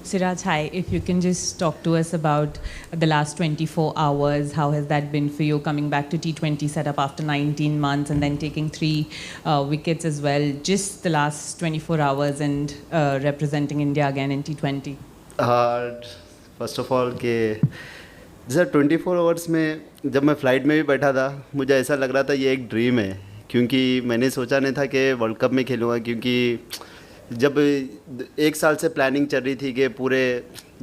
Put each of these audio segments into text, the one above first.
Siraj, hi. If you can just talk to us about the last 24 hours, how has that been for you coming back to T20 setup after 19 months and then taking 3 wickets as well? Just the last 24 hours and representing India again in T20. First of all कि जैसे 24 hours में जब मैं flight में भी बैठा था मुझे ऐसा लग रहा था ये एक ड्रीम है, क्योंकि मैंने सोचा नहीं था कि वर्ल्ड कप में खेलूँगा, क्योंकि जब 1 साल से प्लानिंग चल रही थी कि पूरे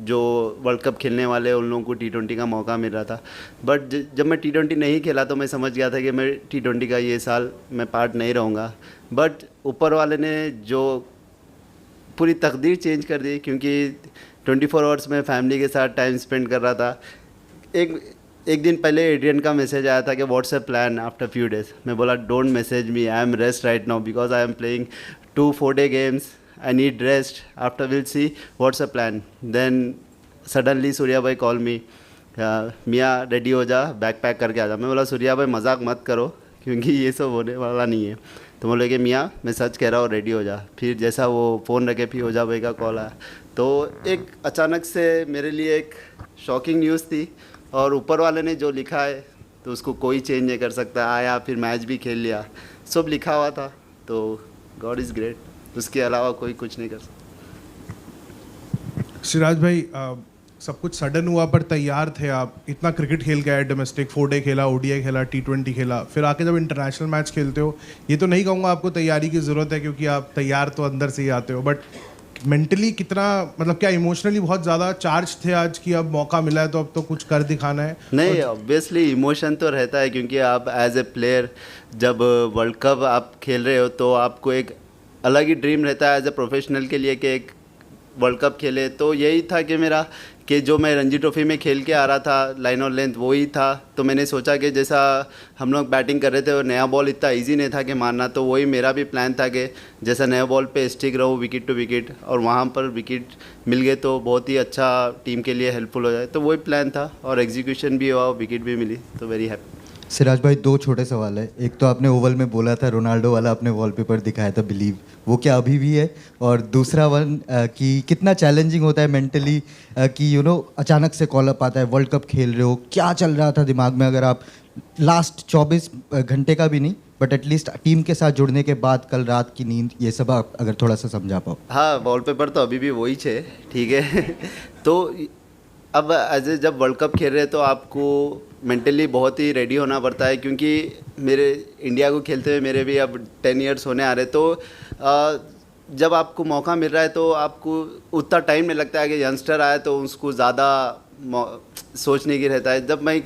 जो वर्ल्ड कप खेलने वाले उन लोगों को T20 का मौका मिल रहा था। बट जब मैं T20 नहीं खेला तो मैं समझ गया था कि मैं T20 का ये साल मैं पार्ट नहीं रहूँगा। बट ऊपर वाले ने जो पूरी तकदीर चेंज कर दी, क्योंकि 24 आवर्स में फैमिली के साथ टाइम स्पेंड कर रहा था। एक दिन पहले एड्रियन का मैसेज आया था कि WhatsApp plan after few days. मैं बोला don't message me, I am rest right now because I am playing 2 4-day games, I need rest, after we'll see what's the plan. Then suddenly Surya भाई call मी, मियाँ ready हो जा, bag pack करके आ जा। मैं बोला सूर्या भाई मजाक मत करो क्योंकि ये सब होने वाला नहीं है। तो बोले कि मियाँ मैं सच कह रहा हूँ, रेडी हो जा। फिर जैसा वो फ़ोन रखे फिर ओझा भाई का कॉल आया, तो एक अचानक से मेरे लिए एक शॉकिंग न्यूज़ थी। और ऊपर वाले ने जो लिखा है तो उसको कोई चेंज नहीं कर सकता। आया फिर मैच भी खेल लिया, सब लिखा हुआ था, तो गॉड इज़ ग्रेट, उसके अलावा कोई कुछ नहीं कर सकता। सिराज भाई, सब कुछ सडन हुआ पर तैयार थे आप। इतना क्रिकेट खेल के आए, डोमेस्टिक 4-day खेला, ODI खेला, T20 खेला, फिर आके जब इंटरनेशनल मैच खेलते हो, ये तो नहीं कहूँगा आपको तैयारी की ज़रूरत है क्योंकि आप तैयार तो अंदर से ही आते हो, बट मेंटली कितना, मतलब क्या इमोशनली बहुत ज़्यादा चार्ज थे आज कि अब मौका मिला है तो अब तो कुछ कर दिखाना है? नहीं, ऑब्वियसली इमोशन तो रहता है, क्योंकि आप एज ए प्लेयर जब वर्ल्ड कप आप खेल रहे हो तो आपको एक अलग ही ड्रीम रहता है एज ए प्रोफेशनल के लिए कि एक वर्ल्ड कप खेले। तो यही था कि मेरा कि जो मैं रणजी ट्रॉफी में खेल के आ रहा था लाइन और लेंथ वही था। तो मैंने सोचा कि जैसा हम लोग बैटिंग कर रहे थे और नया बॉल इतना इजी नहीं था कि मारना, तो वही मेरा भी प्लान था कि जैसा नया बॉल पे स्टिक रहूँ विकेट टू विकेट, और वहाँ पर विकेट मिल गए तो बहुत ही अच्छा टीम के लिए हेल्पफुल हो जाए। तो वही प्लान था और एग्जीक्यूशन भी हुआ, विकेट भी मिली, तो वेरी हैप्पी। सिराज भाई, 2 छोटे सवाल है। एक तो आपने ओवल में बोला था रोनाल्डो वाला आपने वॉलपेपर दिखाया था बिलीव, वो क्या अभी भी है? और दूसरा वन कि कितना चैलेंजिंग होता है मेंटली कि अचानक से कॉल अप आता है, वर्ल्ड कप खेल रहे हो, क्या चल रहा था दिमाग में? अगर आप लास्ट 24 घंटे का भी नहीं बट एटलीस्ट टीम के साथ जुड़ने के बाद कल रात की नींद, ये सब आप अगर थोड़ा सा समझा पाओ। हाँ, वॉलपेपर तो अभी भी वही है, ठीक है। तो अब एज ए जब वर्ल्ड कप खेल रहे हैं तो आपको मेंटली बहुत ही रेडी होना पड़ता है, क्योंकि मेरे इंडिया को खेलते हुए मेरे भी अब 10 ईयर्स होने आ रहे। तो जब आपको मौका मिल रहा है तो आपको उतना टाइम नहीं लगता है कि यंगस्टर आए तो उसको ज़्यादा सोचने की रहता है। जब मैं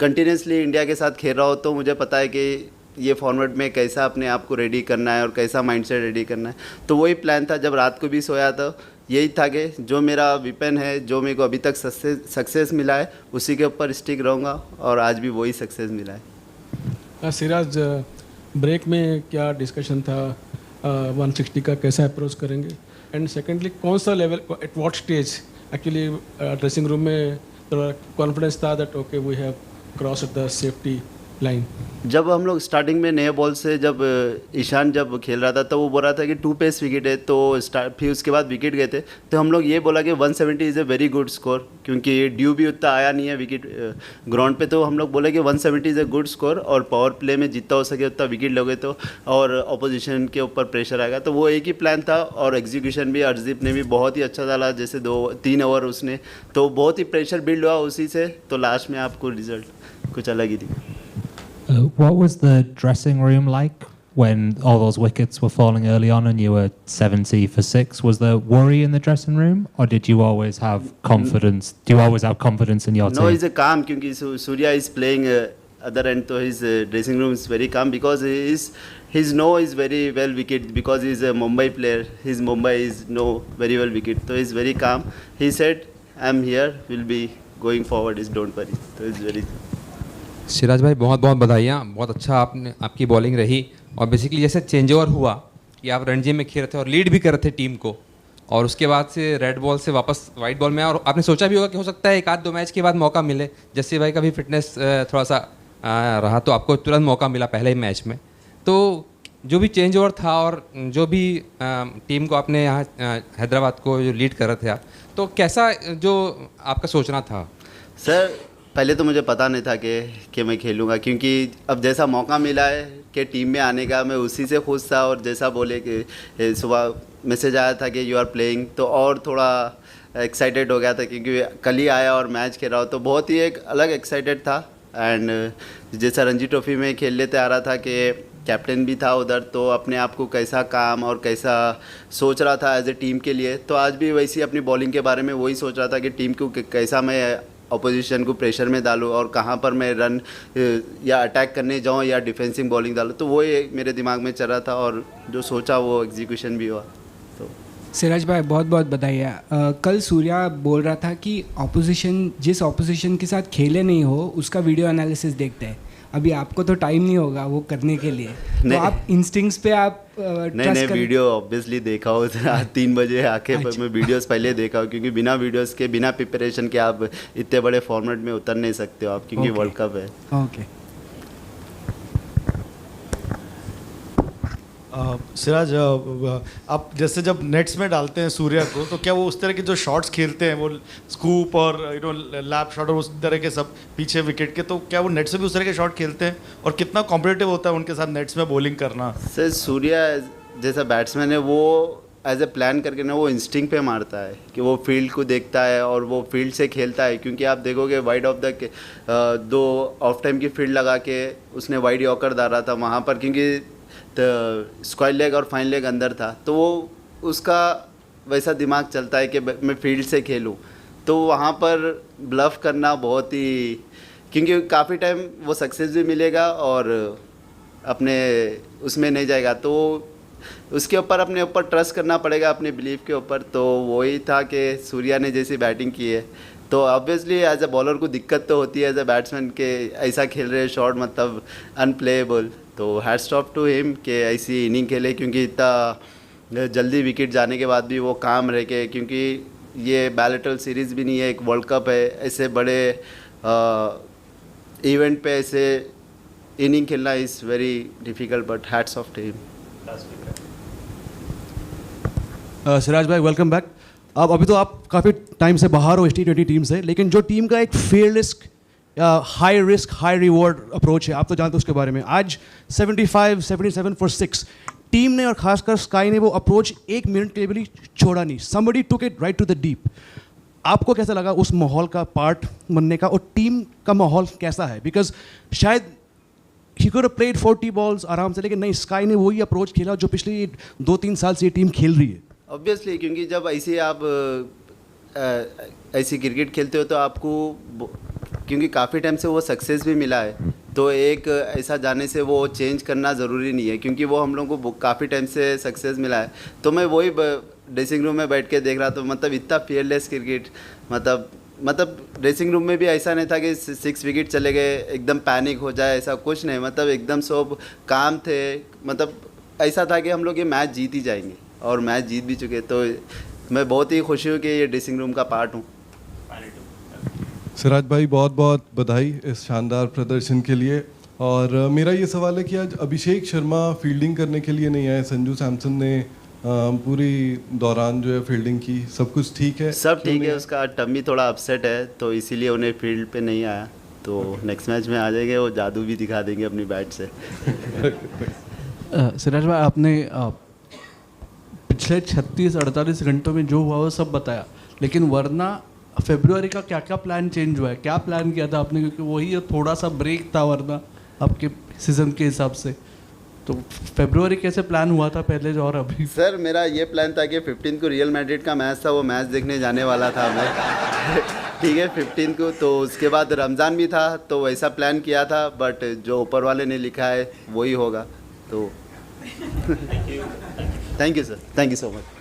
कंटिन्यूसली इंडिया के साथ खेल रहा हूँ तो मुझे पता है कि ये फॉर्मेट में कैसा अपने आप को रेडी करना है और कैसा माइंडसेट रेडी करना है। तो वही प्लान था। जब रात को भी सोया तो यही था कि जो मेरा विपन है, जो मेरे को अभी तक सक्सेस मिला है, उसी के ऊपर स्टिक रहूँगा, और आज भी वही सक्सेस मिला है। सिराज, ब्रेक में क्या डिस्कशन था, 160 का कैसा अप्रोच करेंगे? एंड सेकेंडली कौन सा level, at what stage actually dressing room में थोड़ा कॉन्फिडेंस था that okay we have crossed the safety line? जब हम लोग स्टार्टिंग में नए बॉल से जब ईशान जब खेल रहा था तो वो बोल रहा था कि 2 पेस विकेट है, तो फिर उसके बाद विकेट गए थे, तो हम लोग ये बोला कि 170 is a very good score, क्योंकि ड्यू भी उतना आया नहीं है विकेट ग्राउंड पे। तो हम लोग बोले कि 170 इज़ ए गुड स्कोर, और पावर प्ले में जितना हो सके उतना विकेट लोगे तो और अपोजिशन के ऊपर प्रेशर आएगा। तो वो एक ही प्लान था, और एग्जीक्यूशन भी अर्शदीप ने भी बहुत ही अच्छा डाला, जैसे 2-3 ओवर उसने, तो बहुत ही प्रेशर बिल्ड हुआ उसी से, तो लास्ट में आपको रिजल्ट कुछ अलग ही थी। What was the dressing room like when all those wickets were falling early on and you were 70 for 6? Was there worry in the dressing room, or did you always have confidence? Do you always have confidence in your team? No, he's a calm, क्योंकि Surya is playing other end, so his dressing room is very calm because his know is very well wicket, because he's a Mumbai player. His Mumbai is know very well wicket, so he's very calm. He said, "I'm here. We'll be going forward. Is don't worry." So it's very. Siraj भाई, बहुत बहुत बधाइयाँ, बहुत अच्छा आपकी bowling रही। और basically जैसे चेंज ओवर हुआ कि आप रणजी में खेल रहे थे और लीड भी कर रहे थे टीम को, और उसके बाद से रेड बॉल से वापस वाइट बॉल में, और आपने सोचा भी होगा कि हो सकता है 1-2 मैच के बाद मौका मिले, जस्सी भाई का भी फिटनेस थोड़ा सा रहा तो आपको तुरंत मौका मिला पहले ही मैच में। तो जो भी चेंज ओवर था और जो भी टीम को आपने यहाँ हैदराबाद को जो लीड कर रहे थे आप, तो कैसा जो आपका सोचना था? सर पहले तो मुझे पता नहीं था कि मैं खेलूँगा, क्योंकि अब जैसा मौका मिला है कि टीम में आने का, मैं उसी से खुश था। और जैसा बोले कि सुबह मैसेज आया था कि यू आर प्लेइंग, तो और थोड़ा एक्साइटेड हो गया था, क्योंकि कल ही आया और मैच खेल रहा हो, तो बहुत ही एक अलग एक्साइटेड था। एंड जैसा रणजी ट्रॉफी में खेल लेते आ रहा था कि कैप्टन भी था उधर, तो अपने आप को कैसा काम और कैसा सोच रहा था एज ए टीम के लिए, तो आज भी वैसी अपनी बॉलिंग के बारे में वही सोच रहा था कि टीम को कैसा मैं अपोजिशन को प्रेशर में डालूँ और कहाँ पर मैं रन या अटैक करने जाऊँ या डिफेंसिव बॉलिंग डालूँ, तो वो मेरे दिमाग में चल रहा था और जो सोचा वो एग्जीक्यूशन भी हुआ। तो सिराज भाई बहुत बहुत बधाई। कल सूर्या बोल रहा था कि जिस ऑपोजिशन के साथ खेले नहीं हो उसका वीडियो एनालिसिस देखते हैं। अभी आपको तो टाइम नहीं होगा वो करने के लिए, तो आप इंस्टिंक्ट्स पे आप नहीं वीडियो ऑब्वियसली देखा हो। 3 बजे आके अच्छा। मैं वीडियोस पहले देखा हूँ, क्योंकि बिना वीडियोस के बिना प्रिपरेशन के आप इतने बड़े फॉर्मेट में उतर नहीं सकते हो आप, क्योंकि वर्ल्ड कप है। ओके। सिराज, आप जैसे जब नेट्स में डालते हैं सूर्या को, तो क्या वो उस तरह के जो शॉट्स खेलते हैं, वो स्कूप और लैप शॉट और उस तरह के सब पीछे विकेट के, तो क्या वो नेट से भी उस तरह के शॉट खेलते हैं? और कितना कॉम्पिटिटिव होता है उनके साथ नेट्स में बॉलिंग करना? सर सूर्या जैसा बैट्समैन है, वो एज ए प्लान करके ना वो इंस्टिंक्ट पे मारता है कि वो फील्ड को देखता है और वो फील्ड से खेलता है। क्योंकि आप देखोगे wide of the 2 of time की फील्ड लगा के उसने वाइड यॉर्कर डाला था वहाँ पर, क्योंकि तो स्क्वायर लेग और फाइन लेग अंदर था, तो वो उसका वैसा दिमाग चलता है कि मैं फील्ड से खेलूं, तो वहाँ पर ब्लफ करना बहुत ही, क्योंकि काफ़ी टाइम वो सक्सेस भी मिलेगा और अपने उसमें नहीं जाएगा, तो उसके ऊपर अपने ऊपर ट्रस्ट करना पड़ेगा, अपने बिलीफ के ऊपर। तो वही था कि सूर्या ने जैसी बैटिंग की है, तो ऑब्वियसली एज ए बॉलर को दिक्कत तो होती है एज ए बैट्समैन के ऐसा खेल रहे शॉट मतलब अनप्लेएबल, तो हैट्स ऑफ टू हिम कि ऐसी इनिंग खेले, क्योंकि इतना जल्दी विकेट जाने के बाद भी वो काम रह के, क्योंकि ये बैलेटल सीरीज़ भी नहीं है, एक वर्ल्ड कप है, ऐसे बड़े इवेंट पे ऐसे इनिंग खेलना is very difficult, but hats off to him. Siraj भाई वेलकम बैक। अब अभी तो आप काफ़ी टाइम से बाहर हो इस T20 टीम से, लेकिन जो टीम का एक fearless high risk high reward approach है, आप तो जानते हो उसके बारे में। आज 75-77 फॉर 6 टीम ने और खासकर स्काई ने वो अप्रोच 1 मिनट के लिए भी छोड़ा नहीं। Somebody took it right to the deep. आपको कैसा लगा उस माहौल का पार्ट बनने का, और टीम का माहौल कैसा है? बिकॉज शायद he could have played 40 balls आराम से, लेकिन नहीं, स्काई ने वही अप्रोच खेला जो पिछले 2-3 साल से ये टीम खेल रही है। ऑब्वियसली, क्योंकि जब ऐसे आप ऐसी क्रिकेट खेलते हो तो आपको, क्योंकि काफ़ी टाइम से वो सक्सेस भी मिला है, तो एक ऐसा जाने से वो चेंज करना ज़रूरी नहीं है, क्योंकि वो हम लोगों को काफ़ी टाइम से सक्सेस मिला है। तो मैं वही ड्रेसिंग रूम में बैठ के देख रहा था, मतलब इतना फियरलेस क्रिकेट, मतलब ड्रेसिंग रूम में भी ऐसा नहीं था कि 6 विकेट चले गए एकदम पैनिक हो जाए, ऐसा कुछ नहीं, मतलब एकदम सब काम थे, मतलब ऐसा था कि हम लोग ये मैच जीत ही जाएंगे और मैच जीत भी चुके। तो मैं बहुत ही खुशी हूँ कि ये ड्रेसिंग रूम का पार्ट हूँ। सिराज भाई बहुत बहुत बधाई इस शानदार प्रदर्शन के लिए। और मेरा ये सवाल है कि आज अभिषेक शर्मा फील्डिंग करने के लिए नहीं आए, संजू सैमसन ने पूरी दौरान जो है फील्डिंग की, सब कुछ ठीक है? सब ठीक है, उसका टम्मी थोड़ा अपसेट है तो इसीलिए उन्हें फील्ड पे नहीं आया, तो नेक्स्ट मैच में आ जाएंगे, वो जादू भी दिखा देंगे अपनी बैट से। सिराज भाई, आपने पिछले 36-48 घंटों में जो हुआ वो सब बताया, लेकिन वरना फरवरी का क्या क्या प्लान चेंज हुआ है? क्या प्लान किया था आपने? क्योंकि वही थोड़ा सा ब्रेक था वरना आपके सीज़न के हिसाब से, तो फरवरी कैसे प्लान हुआ था पहले जो और अभी? सर मेरा ये प्लान था कि 15 को रियल मैड्रिड का मैच था, वो मैच देखने जाने वाला था मैं ठीक है 15 को, तो उसके बाद रमज़ान भी था, तो वैसा प्लान किया था, बट जो ऊपर वाले ने लिखा है वही होगा। तो thank you sir, thank you so much.